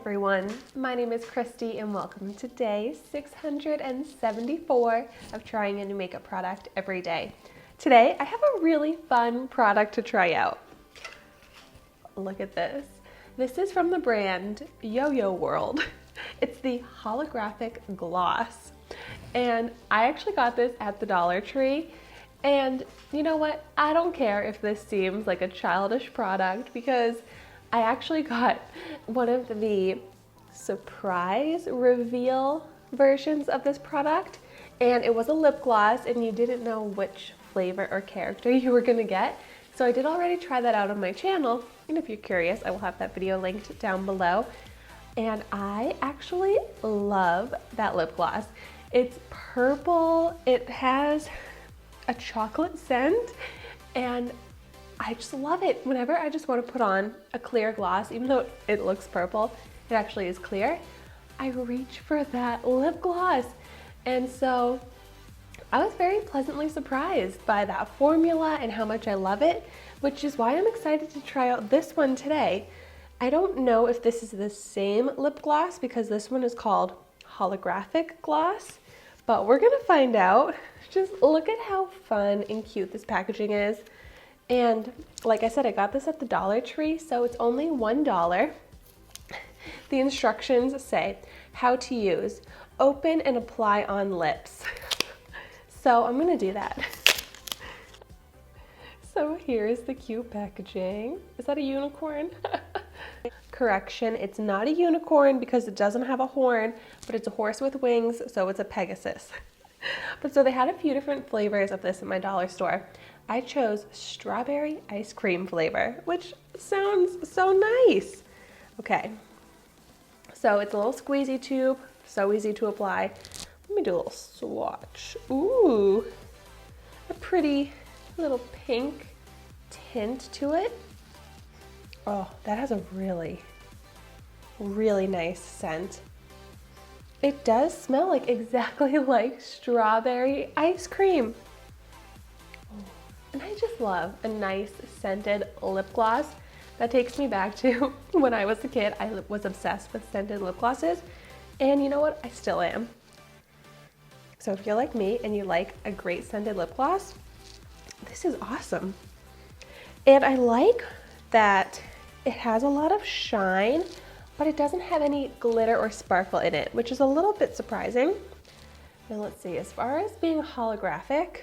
everyone, my name is Christy and welcome to day 674 of trying a new makeup product every day. Today I have a really fun product to try out. Look at this. This is from the brand YOYO World. It's the holographic gloss. And I actually got this at the Dollar Tree. And you know what? I don't care if this seems like a childish product because I actually got one of the surprise reveal versions of this product, and it was a lip gloss and you didn't know which flavor or character you were gonna get. So I did already try that out on my channel, and if you're curious, I will have that video linked down below. And I actually love that lip gloss. It's purple, it has a chocolate scent, and I just love it. Whenever I just want to put on a clear gloss, even though it looks purple, it actually is clear, I reach for that lip gloss. And so I was very pleasantly surprised by that formula and how much I love it, which is why I'm excited to try out this one today. I don't know if this is the same lip gloss because this one is called holographic gloss, but we're gonna find out. Just look at how fun and cute this packaging is. And like I said, I got this at the Dollar Tree, so it's only $1. The instructions say how to use: open and apply on lips. So I'm gonna do that. So here's the cute packaging. Is that a unicorn? Correction, it's not a unicorn because it doesn't have a horn, but it's a horse with wings, so it's a Pegasus. But so they had a few different flavors of this at my dollar store. I chose strawberry ice cream flavor, which sounds so nice. Okay, so it's a little squeezy tube, so easy to apply. Let me do a little swatch. Ooh, a pretty little pink tint to it. Oh, that has a really, really nice scent. It does smell like exactly like strawberry ice cream. And I just love a nice scented lip gloss. That takes me back to when I was a kid. I was obsessed with scented lip glosses. And you know what? I still am. So if you're like me and you like a great scented lip gloss, this is awesome. And I like that it has a lot of shine, but it doesn't have any glitter or sparkle in it, which is a little bit surprising. Now let's see, as far as being holographic,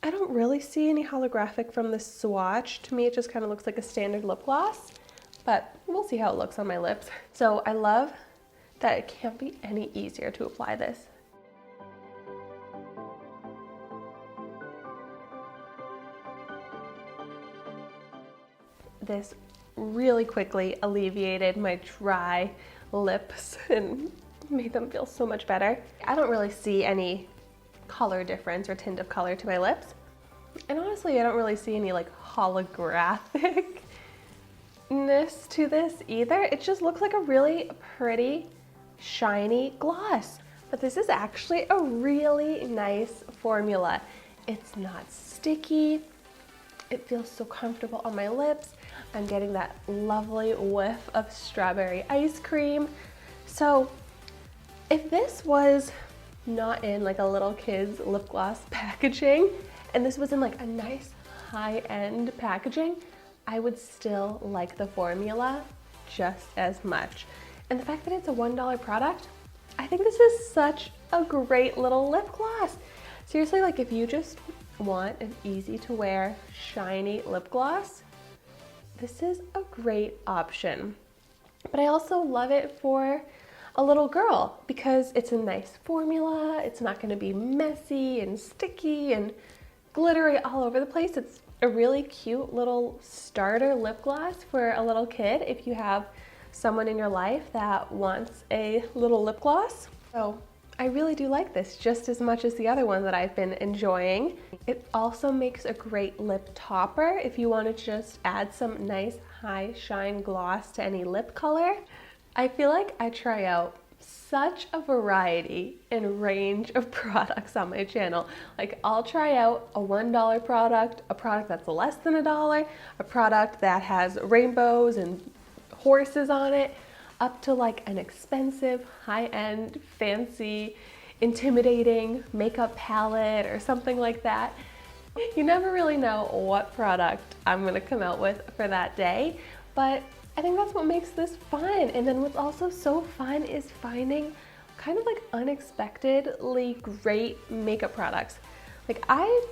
I don't really see any holographic from this swatch. To me, it just kind of looks like a standard lip gloss, but we'll see how it looks on my lips. So I love that it can't be any easier to apply this. This really quickly alleviated my dry lips and made them feel so much better. I don't really see any color difference or tint of color to my lips. And honestly, I don't really see any like holographicness to this either. It just looks like a really pretty, shiny gloss. But this is actually a really nice formula. It's not sticky. It feels so comfortable on my lips. I'm getting that lovely whiff of strawberry ice cream. So if this was not in like a little kid's lip gloss packaging, and this was in like a nice high-end packaging, I would still like the formula just as much. And the fact that it's a $1 product, I think this is such a great little lip gloss. Seriously, like if you just want an easy to wear, shiny lip gloss, this is a great option. But I also love it for a little girl because it's a nice formula. It's not gonna be messy and sticky and glittery all over the place. It's a really cute little starter lip gloss for a little kid if you have someone in your life that wants a little lip gloss. So I really do like this just as much as the other one that I've been enjoying. It also makes a great lip topper if you want to just add some nice high shine gloss to any lip color. I feel like I try out such a variety and range of products on my channel. Like I'll try out a $1 product, a product that's less than $1, a product that has rainbows and horses on it, up to like an expensive, high-end, fancy, intimidating makeup palette or something like that. You never really know what product I'm gonna come out with for that day, but I think that's what makes this fun. And then what's also so fun is finding kind of like unexpectedly great makeup products. Like I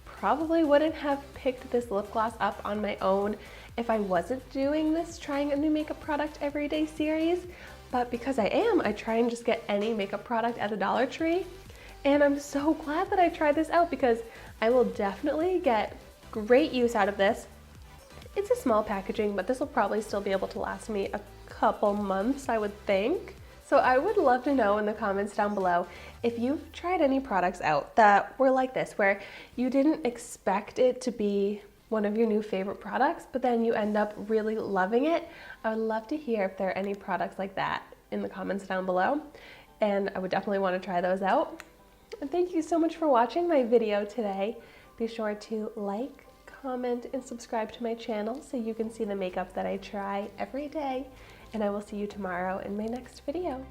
probably wouldn't have picked this lip gloss up on my own if I wasn't doing this trying a new makeup product everyday series, but because I am, I try and just get any makeup product at the Dollar Tree. And I'm so glad that I tried this out because I will definitely get great use out of this. It's a small packaging, but this will probably still be able to last me a couple months, I would think. So I would love to know in the comments down below if you've tried any products out that were like this, where you didn't expect it to be one of your new favorite products, but then you end up really loving it. I would love to hear if there are any products like that in the comments down below, and I would definitely want to try those out. And thank you so much for watching my video today. Be sure to like, comment, and subscribe to my channel so you can see the makeup that I try every day. And I will see you tomorrow in my next video.